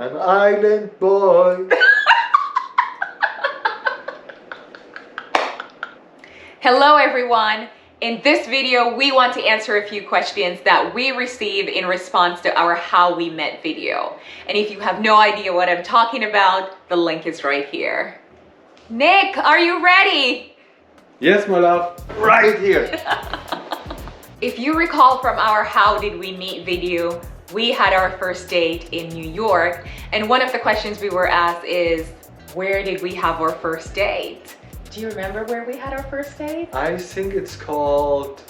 An island boy. Hello everyone. In this video, we want to answer a few questions that we received in response to our How We Met video. And if you have no idea what I'm talking about, the link is right here. Nick, are you ready? Yes, my love, right here. If you recall from our How Did We Meet video, we had our first date in New York. And one of the questions we were asked is, where did we have our first date? Do you remember where we had our first date? I think it's called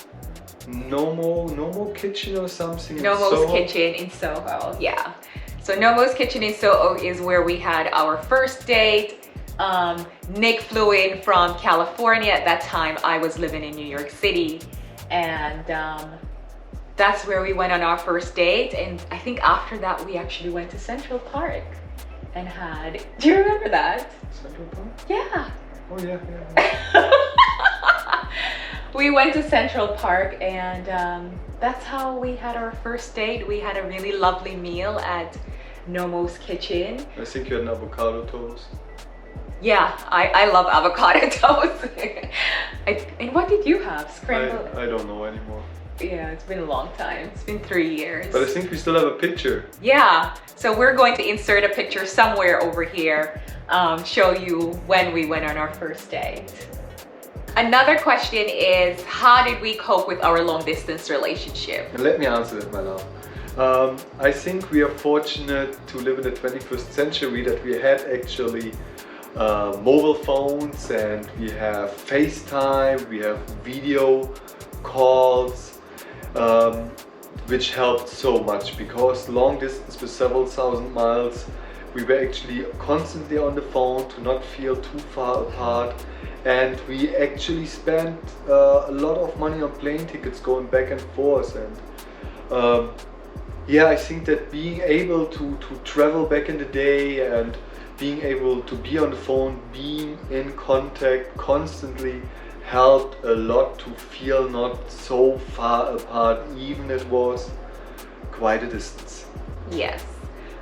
Nomo Kitchen or something. Nomo's Kitchen in Soho, yeah. So Nomo's Kitchen in Soho is where we had our first date. Nick flew in from California. At that time, I was living in New York City. And that's where we went on our first date. And I think after that, we actually went to Central Park and had, do you remember that? Central Park? Yeah. Oh yeah. We went to Central Park and that's how we had our first date. We had a really lovely meal at Nomo's Kitchen. I think you had an avocado toast. Yeah, I love avocado toast. And what did you have? Scrambled? I don't know anymore. Yeah, it's been a long time. It's been 3 years. But I think we still have a picture. Yeah, so we're going to insert a picture somewhere over here, show you when we went on our first date. Another question is, how did we cope with our long distance relationship? And let me answer that, my love. I think we are fortunate to live in the 21st century that we had actually mobile phones, and we have FaceTime, we have video calls, which helped so much, because long distance with several thousand miles, we were actually constantly on the phone to not feel too far apart, and we actually spent a lot of money on plane tickets going back and forth. And yeah, I think that being able to travel back in the day and being able to be on the phone, being in contact constantly, helped a lot to feel not so far apart, even it was quite a distance. Yes,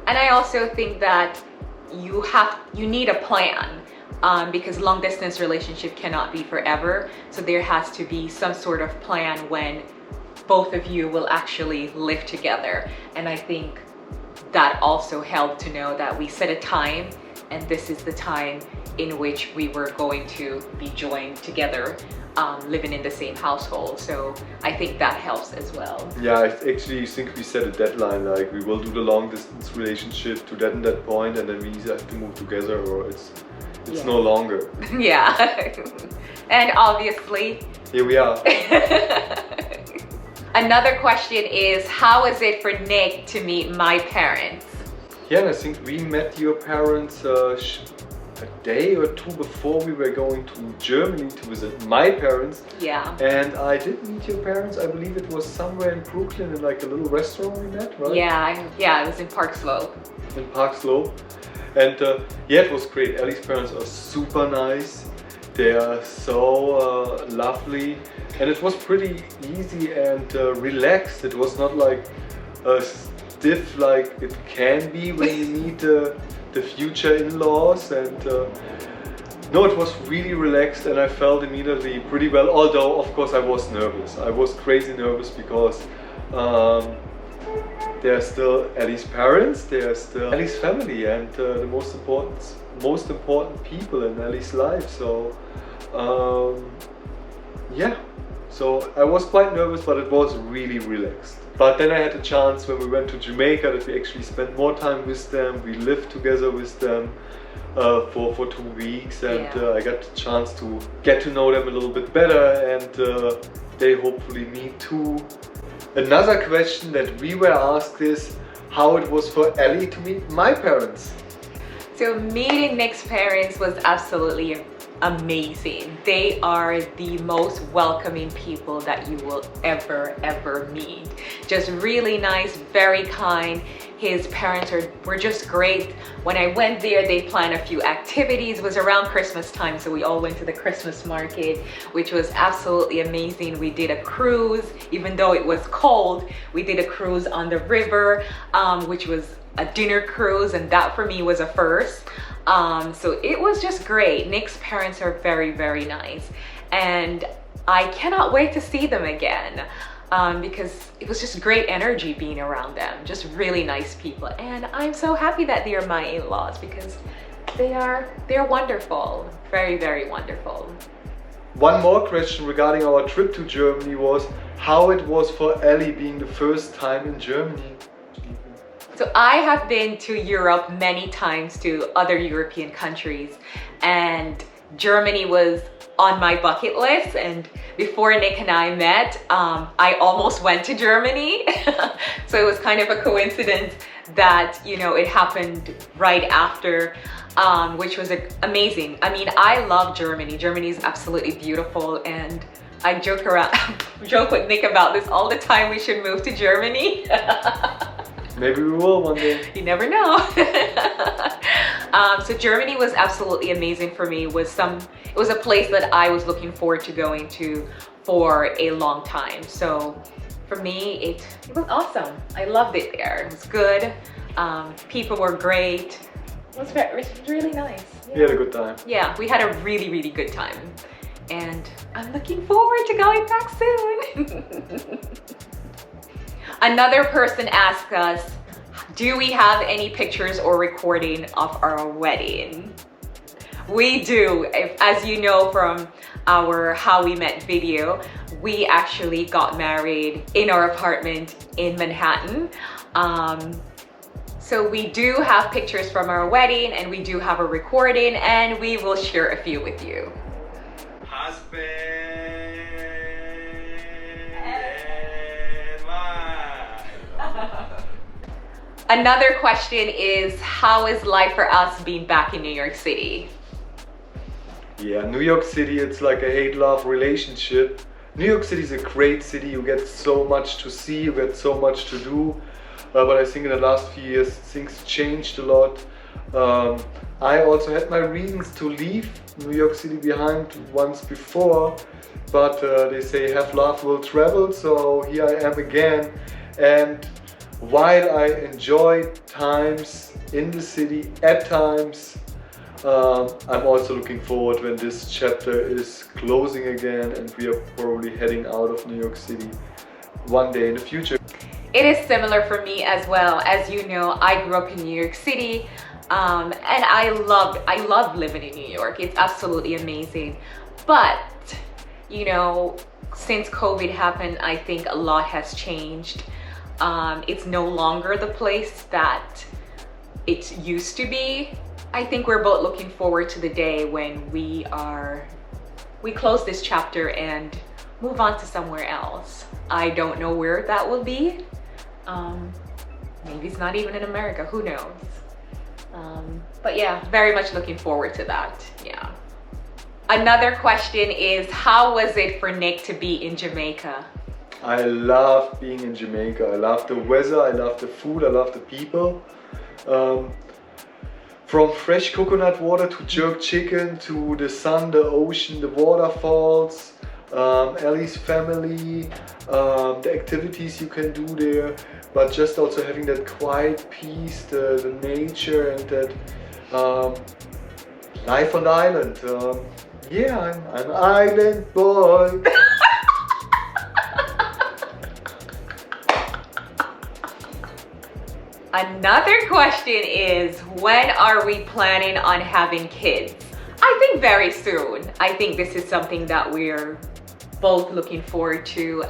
and I also think that you need a plan, because long distance relationship cannot be forever. So there has to be some sort of plan when both of you will actually live together. And I think that also helped to know that we set a time, and this is the time in which we were going to be joined together, living in the same household. So I think that helps as well. Yeah, I actually think we set a deadline, like we will do the long distance relationship to that and that point, and then we either have to move together or it's Yeah. no longer. Yeah. And obviously, here we are. Another question is, how is it for Nick to meet my parents? Yeah, and I think we met your parents a day or two before we were going to Germany to visit my parents. Yeah. And I did meet your parents. I believe it was somewhere in Brooklyn in like a little restaurant we met, right? Yeah, it was in Park Slope. In Park Slope. And yeah, it was great. Ellie's parents are super nice. They are so lovely. And it was pretty easy and relaxed. It was not like stiff like it can be when you meet the future in-laws. And no, it was really relaxed, and I felt immediately pretty well, although of course I was nervous. I was crazy nervous because they are still Ellie's parents, they are still Ellie's family, and the most important people in Ellie's life. So yeah, so I was quite nervous, but it was really relaxed. But then I had a chance when we went to Jamaica that we actually spent more time with them. We lived together with them for 2 weeks, and Yeah. I got the chance to get to know them a little bit better, and they hopefully me too. Another question that we were asked is how it was for Ellie to meet my parents. So meeting Nick's parents was absolutely amazing. They are the most welcoming people that you will ever meet. Just really nice, very kind. His parents were just great. When I went there, they planned a few activities. It was around Christmas time, so we all went to the Christmas market, which was absolutely amazing. We did a cruise, even though it was cold. We did a cruise on the river, which was a dinner cruise, and that for me was a first. So it was just great. Nick's parents are very, very nice, and I cannot wait to see them again. Because it was just great energy being around them, just really nice people. And I'm so happy that they are my in-laws, because they're wonderful, very, very wonderful. One more question regarding our trip to Germany was how it was for Ellie being the first time in Germany. So I have been to Europe many times, to other European countries, and Germany was on my bucket list. And before Nick and I met, I almost went to Germany. So it was kind of a coincidence that, you know, it happened right after, which was amazing. I mean, I love Germany. Germany is absolutely beautiful, and I joke with Nick about this all the time. We should move to Germany. Maybe we will one day. You never know. So Germany was absolutely amazing for me. It was a place that I was looking forward to going to for a long time. So for me, it was awesome. I loved it there. It was good. People were great. It was really nice. Yeah. We had a good time. Yeah, we had a really, really good time. And I'm looking forward to going back soon. Another person asked us, do we have any pictures or recording of our wedding? We do. As you know from our How We Met video, we actually got married in our apartment in Manhattan. So we do have pictures from our wedding, and we do have a recording, and we will share a few with you. Husband and wife. Another question is, how is life for us being back in New York City? Yeah, New York City, it's like a hate-love relationship. New York City is a great city. You get so much to see, you get so much to do. But I think in the last few years, things changed a lot. I also had my reasons to leave New York City behind once before, but they say have love will travel, so here I am again. And while I enjoy times in the city at times, I'm also looking forward when this chapter is closing again and we are probably heading out of New York City one day in the future. It is similar for me as well. As you know, I grew up in New York City, and I love living in New York. It's absolutely amazing. But, you know, since COVID happened, I think a lot has changed. It's no longer the place that it used to be. I think we're both looking forward to the day when we close this chapter and move on to somewhere else. I don't know where that will be. Maybe it's not even in America, who knows? But yeah, very much looking forward to that, yeah. Another question is, how was it for Nick to be in Jamaica? I love being in Jamaica. I love the weather, I love the food, I love the people. From fresh coconut water to jerk chicken to the sun, the ocean, the waterfalls, Ellie's family, the activities you can do there, but just also having that quiet peace, the nature, and that life on the island. Yeah, I'm an island boy. Another question is, when are we planning on having kids? I think very soon. I think this is something that we're both looking forward to,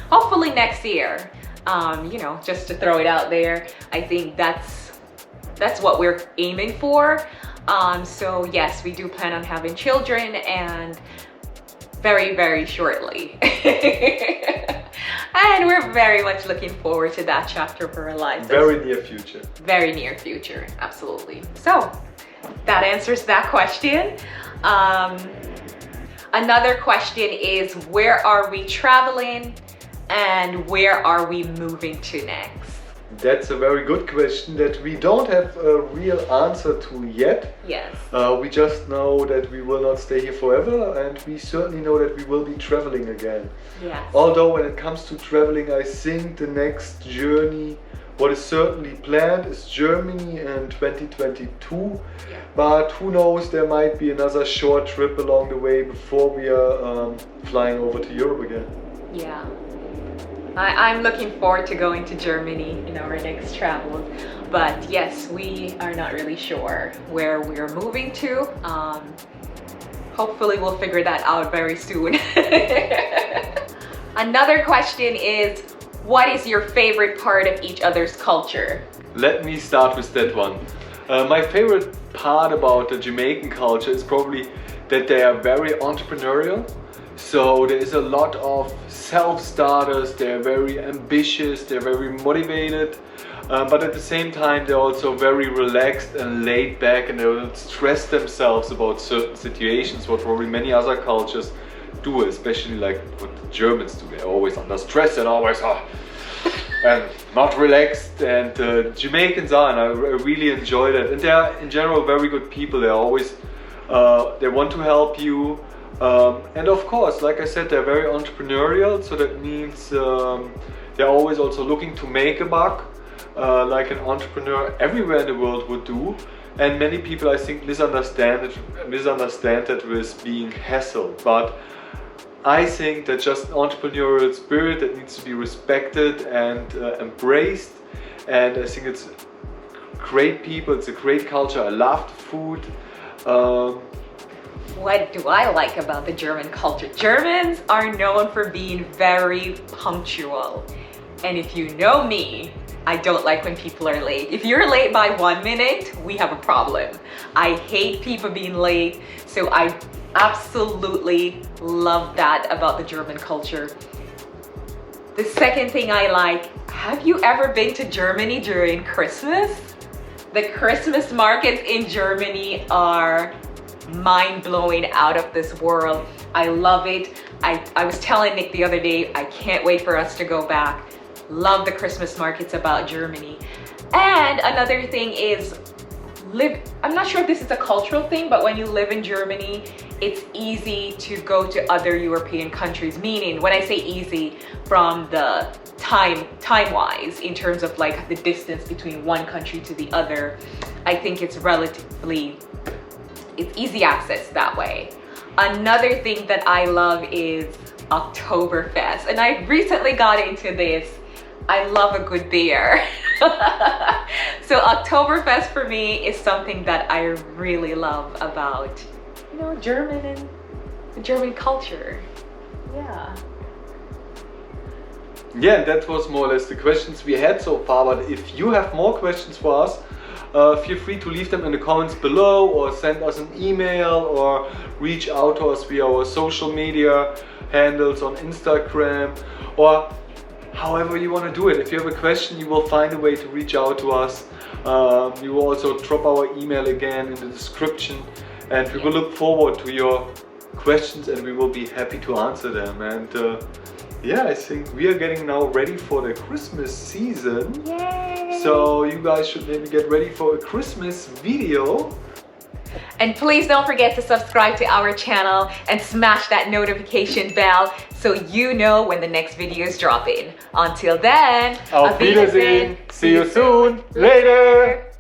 hopefully next year. You know, just to throw it out there, I think that's what we're aiming for. So yes, we do plan on having children, and very, very shortly. And we're very much looking forward to that chapter of our lives. Very near future. Very near future, absolutely. So that answers that question. Another question is, where are we traveling and where are we moving to next? That's a very good question that we don't have a real answer to yet. Yes. We just know that we will not stay here forever, and we certainly know that we will be traveling again. Yes. Although when it comes to traveling, I think the next journey What is certainly planned is Germany in 2022, Yeah. but who knows, there might be another short trip along the way before we are flying over to Europe again. Yeah. I'm looking forward to going to Germany in our next travel. But yes, we are not really sure where we're moving to. Hopefully we'll figure that out very soon. Another question is, what is your favorite part of each other's culture? Let me start with that one. My favorite part about the Jamaican culture is probably that they are very entrepreneurial. So there is a lot of self-starters, they're very ambitious, they're very motivated, but at the same time they're also very relaxed and laid back, and they don't stress themselves about certain situations, what probably many other cultures do, especially like what the Germans do. They're always under stress and always and not relaxed, and Jamaicans are, and I really enjoy that. And they are in general very good people. They're always they want to help you, and of course, like I said, they're very entrepreneurial, so that means they're always also looking to make a buck, like an entrepreneur everywhere in the world would do. And many people, I think, misunderstand that with being hassled, but I think that just an entrepreneurial spirit that needs to be respected and embraced, and I think it's great people, it's a great culture. I love the food. What do I like about the German culture? Germans are known for being very punctual. And if you know me, I don't like when people are late. If you're late by 1 minute, we have a problem. I hate people being late, so I absolutely love that about the German culture. The second thing I like, have you ever been to Germany during Christmas? The Christmas markets in Germany are mind-blowing, out of this world. I love it. I was telling Nick the other day, I can't wait for us to go back. Love the Christmas markets about Germany. And another thing is, I'm not sure if this is a cultural thing, but when you live in Germany, it's easy to go to other European countries. Meaning, when I say easy, from the time-wise, in terms of like the distance between one country to the other, I think it's easy access that way. Another thing that I love is Oktoberfest, and I recently got into this. I love a good beer. So Oktoberfest for me is something that I really love about, German and the German culture. Yeah. Yeah, that was more or less the questions we had so far, but if you have more questions for us, feel free to leave them in the comments below, or send us an email, or reach out to us via our social media handles on Instagram, or however you want to do it. If you have a question, you will find a way to reach out to us. You will also drop our email again in the description, and we will look forward to your questions, and we will be happy to answer them. And yeah, I think we are getting now ready for the Christmas season. Yay! So you guys should maybe get ready for a Christmas video. And please don't forget to subscribe to our channel and smash that notification bell so you know when the next video is dropping. Until then, Auf Wiedersehen. See you soon. Later.